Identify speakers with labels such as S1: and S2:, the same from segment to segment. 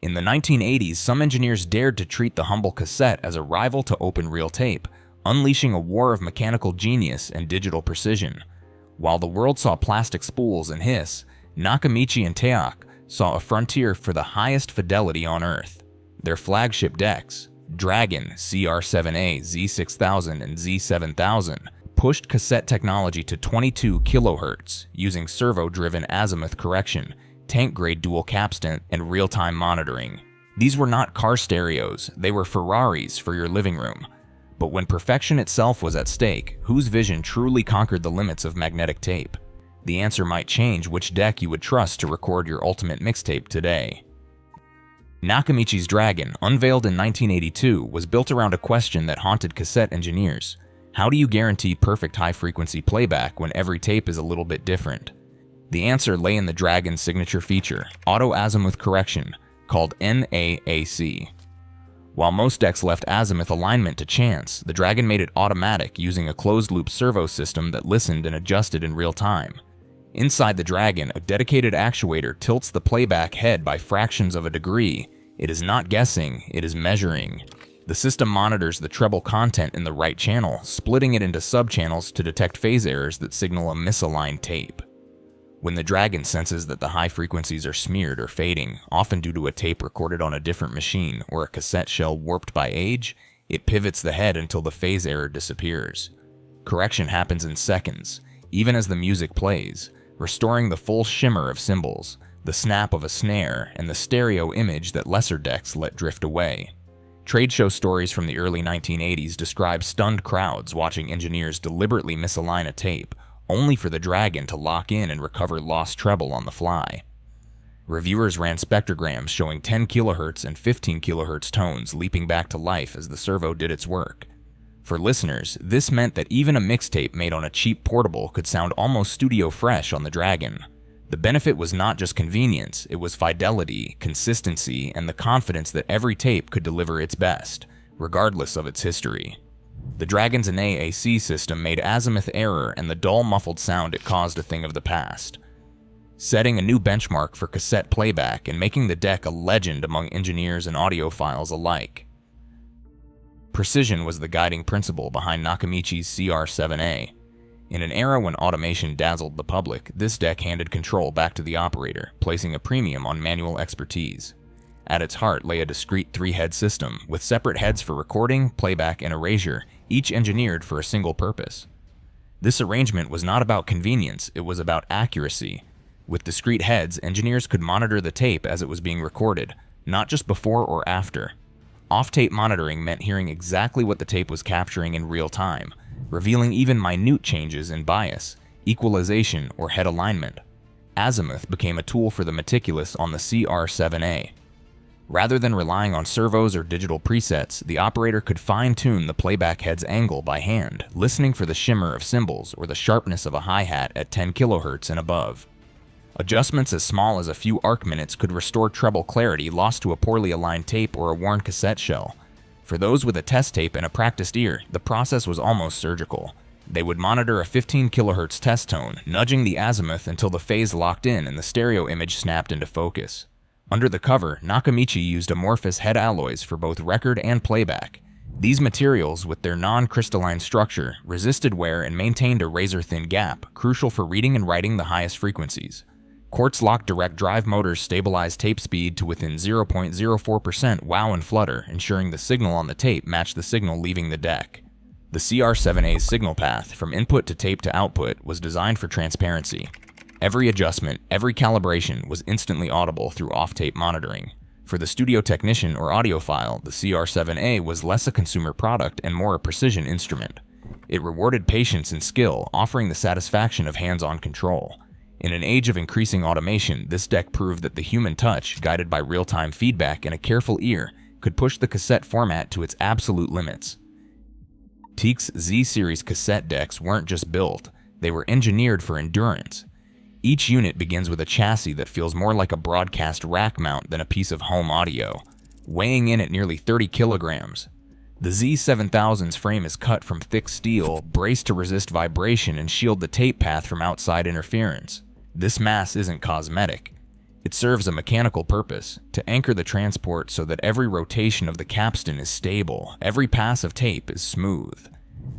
S1: In the 1980s, some engineers dared to treat the humble cassette as a rival to open-reel tape, unleashing a war of mechanical genius and digital precision. While the world saw plastic spools and hiss, Nakamichi and TEAC saw a frontier for the highest fidelity on Earth. Their flagship decks, Dragon, CR7A, Z6000, and Z7000, pushed cassette technology to 22 kHz using servo-driven azimuth correction, tank-grade dual capstan, and real-time monitoring. These were not car stereos, they were Ferraris for your living room. But when perfection itself was at stake, whose vision truly conquered the limits of magnetic tape? The answer might change which deck you would trust to record your ultimate mixtape today. Nakamichi's Dragon, unveiled in 1982, was built around a question that haunted cassette engineers. How do you guarantee perfect high-frequency playback when every tape is a little bit different? The answer lay in the Dragon's signature feature, auto azimuth correction, called NAAC. While most decks left azimuth alignment to chance, the Dragon made it automatic using a closed-loop servo system that listened and adjusted in real time. Inside the Dragon, a dedicated actuator tilts the playback head by fractions of a degree. It is not guessing, it is measuring. The system monitors the treble content in the right channel, splitting it into subchannels to detect phase errors that signal a misaligned tape. When the Dragon senses that the high frequencies are smeared or fading, often due to a tape recorded on a different machine or a cassette shell warped by age, it pivots the head until the phase error disappears. Correction happens in seconds, even as the music plays, restoring the full shimmer of cymbals, the snap of a snare, and the stereo image that lesser decks let drift away. Trade show stories from the early 1980s describe stunned crowds watching engineers deliberately misalign a tape, only for the Dragon to lock in and recover lost treble on the fly. Reviewers ran spectrograms showing 10 kHz and 15 kHz tones leaping back to life as the servo did its work. For listeners, this meant that even a mixtape made on a cheap portable could sound almost studio fresh on the Dragon. The benefit was not just convenience, it was fidelity, consistency, and the confidence that every tape could deliver its best, regardless of its history. The Dragon's NAAC system made azimuth error and the dull muffled sound it caused a thing of the past, setting a new benchmark for cassette playback and making the deck a legend among engineers and audiophiles alike. Precision was the guiding principle behind Nakamichi's CR7A. In an era when automation dazzled the public, this deck handed control back to the operator, placing a premium on manual expertise. At its heart lay a discrete 3-head system, with separate heads for recording, playback, and erasure, each engineered for a single purpose. This arrangement was not about convenience, it was about accuracy. With discrete heads, engineers could monitor the tape as it was being recorded, not just before or after. Off-tape monitoring meant hearing exactly what the tape was capturing in real time, revealing even minute changes in bias, equalization, or head alignment. Azimuth became a tool for the meticulous on the CR7A. Rather than relying on servos or digital presets, the operator could fine-tune the playback head's angle by hand, listening for the shimmer of cymbals or the sharpness of a hi-hat at 10 kHz and above. Adjustments as small as a few arc minutes could restore treble clarity lost to a poorly aligned tape or a worn cassette shell. For those with a test tape and a practiced ear, the process was almost surgical. They would monitor a 15 kHz test tone, nudging the azimuth until the phase locked in and the stereo image snapped into focus. Under the cover, Nakamichi used amorphous head alloys for both record and playback. These materials, with their non-crystalline structure, resisted wear and maintained a razor-thin gap, crucial for reading and writing the highest frequencies. Quartz-lock direct drive motors stabilized tape speed to within 0.04% wow and flutter, ensuring the signal on the tape matched the signal leaving the deck. The CR7A's signal path, from input to tape to output, was designed for transparency. Every adjustment, every calibration was instantly audible through off-tape monitoring. For the studio technician or audiophile, the CR7A was less a consumer product and more a precision instrument. It rewarded patience and skill, offering the satisfaction of hands-on control. In an age of increasing automation, this deck proved that the human touch, guided by real-time feedback and a careful ear, could push the cassette format to its absolute limits. TEAC Z-series cassette decks weren't just built, they were engineered for endurance. Each unit begins with a chassis that feels more like a broadcast rack mount than a piece of home audio, weighing in at nearly 30 kilograms. The Z7000's frame is cut from thick steel, braced to resist vibration and shield the tape path from outside interference. This mass isn't cosmetic. It serves a mechanical purpose, to anchor the transport so that every rotation of the capstan is stable, every pass of tape is smooth.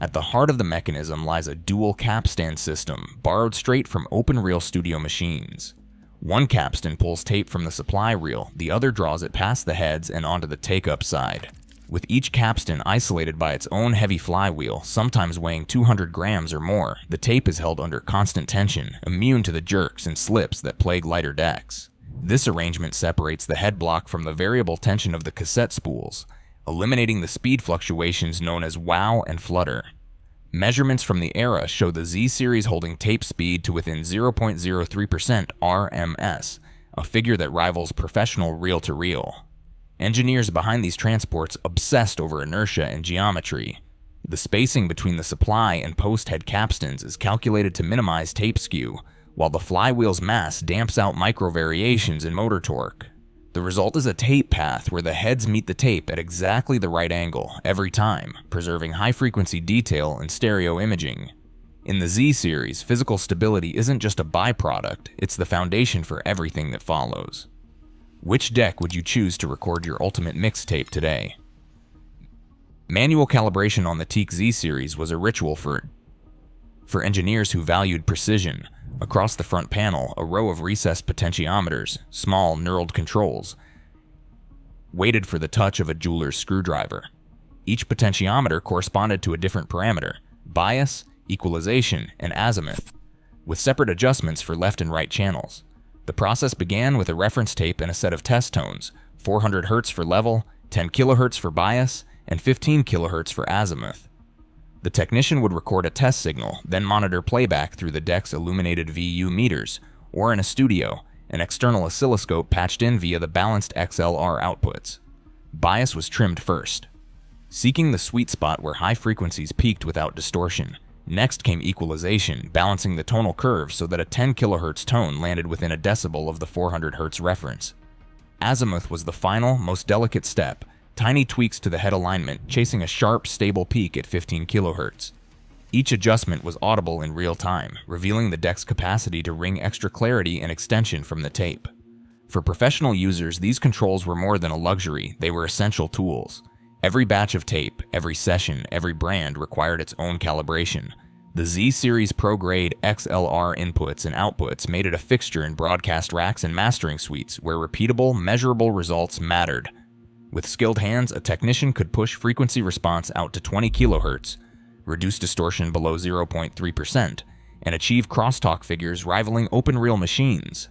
S1: At the heart of the mechanism lies a dual capstan system, borrowed straight from open-reel studio machines. One capstan pulls tape from the supply reel, the other draws it past the heads and onto the take-up side. With each capstan isolated by its own heavy flywheel, sometimes weighing 200 grams or more, the tape is held under constant tension, immune to the jerks and slips that plague lighter decks. This arrangement separates the head block from the variable tension of the cassette spools, eliminating the speed fluctuations known as wow and flutter. Measurements from the era show the Z-series holding tape speed to within 0.03% RMS, a figure that rivals professional reel-to-reel. Engineers behind these transports obsessed over inertia and geometry. The spacing between the supply and post-head capstans is calculated to minimize tape skew, while the flywheel's mass damps out micro-variations in motor torque. The result is a tape path where the heads meet the tape at exactly the right angle every time, preserving high-frequency detail and stereo imaging. In the Z-series, physical stability isn't just a byproduct, it's the foundation for everything that follows. Which deck would you choose to record your ultimate mixtape today? Manual calibration on the TEAC Z-series was a ritual for engineers who valued precision. Across the front panel, a row of recessed potentiometers, small knurled controls, waited for the touch of a jeweler's screwdriver. Each potentiometer corresponded to a different parameter: bias, equalization, and azimuth, with separate adjustments for left and right channels. The process began with a reference tape and a set of test tones, 400 Hz for level, 10 kHz for bias, and 15 kHz for azimuth. The technician would record a test signal, then monitor playback through the deck's illuminated VU meters, or in a studio, an external oscilloscope patched in via the balanced XLR outputs. Bias was trimmed first, seeking the sweet spot where high frequencies peaked without distortion. Next came equalization, balancing the tonal curve so that a 10 kHz tone landed within a decibel of the 400 Hz reference. Azimuth was the final, most delicate step, tiny tweaks to the head alignment, chasing a sharp, stable peak at 15 kHz. Each adjustment was audible in real time, revealing the deck's capacity to wring extra clarity and extension from the tape. For professional users, these controls were more than a luxury, they were essential tools. Every batch of tape, every session, every brand required its own calibration. The Z-series pro-grade XLR inputs and outputs made it a fixture in broadcast racks and mastering suites where repeatable, measurable results mattered. With skilled hands, a technician could push frequency response out to 20 kHz, reduce distortion below 0.3%, and achieve crosstalk figures rivaling open-reel machines.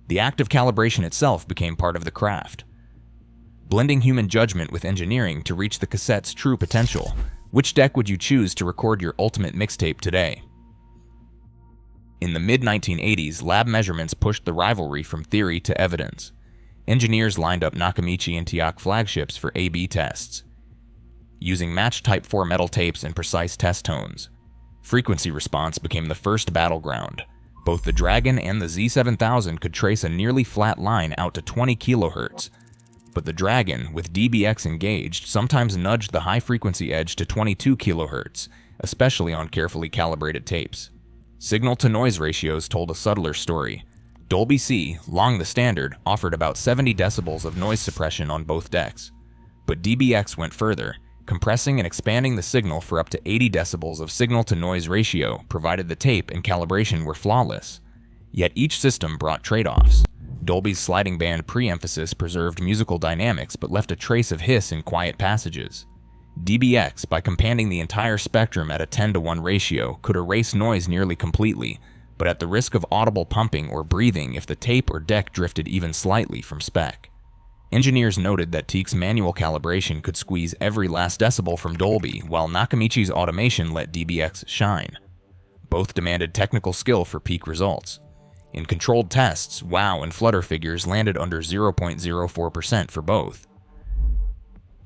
S1: The act of calibration itself became part of the craft, blending human judgment with engineering to reach the cassette's true potential. Which deck would you choose to record your ultimate mixtape today? In the mid-1980s, lab measurements pushed the Rivalry from theory to evidence. Engineers lined up Nakamichi and TEAC flagships for A/B tests, using matched Type 4 metal tapes and precise test tones. Frequency response became the first battleground. Both the Dragon and the Z7000 could trace a nearly flat line out to 20 kHz, but the Dragon, with dBx engaged, sometimes nudged the high-frequency edge to 22 kHz, especially on carefully calibrated tapes. Signal-to-noise ratios told a subtler story. Dolby C, long the standard, offered about 70 decibels of noise suppression on both decks. But dBx went further, compressing and expanding the signal for up to 80 decibels of signal-to-noise ratio, provided the tape and calibration were flawless. Yet each system brought trade-offs. Dolby's sliding band pre-emphasis preserved musical dynamics but left a trace of hiss in quiet passages. dBx, by companding the entire spectrum at a 10:1 ratio, could erase noise nearly completely, but at the risk of audible pumping or breathing if the tape or deck drifted even slightly from spec. Engineers noted that TEAC's manual calibration could squeeze every last decibel from Dolby, while Nakamichi's automation let dBx shine. Both demanded technical skill for peak results. In controlled tests, wow and flutter figures landed under 0.04% for both.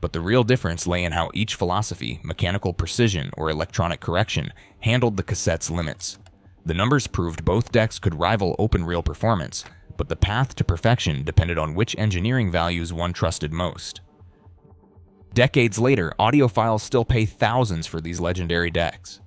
S1: But the real difference lay in how each philosophy, mechanical precision or electronic correction, handled the cassette's limits. The numbers proved both decks could rival open-reel performance, but the path to perfection depended on which engineering values one trusted most. Decades later, audiophiles still pay thousands for these legendary decks.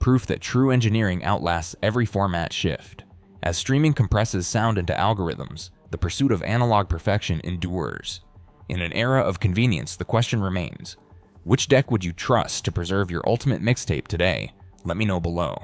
S1: Proof that true engineering outlasts every format shift. As streaming compresses sound into algorithms, the pursuit of analog perfection endures. In an era of convenience, the question remains, which deck would you trust to preserve your ultimate mixtape today? Let me know below.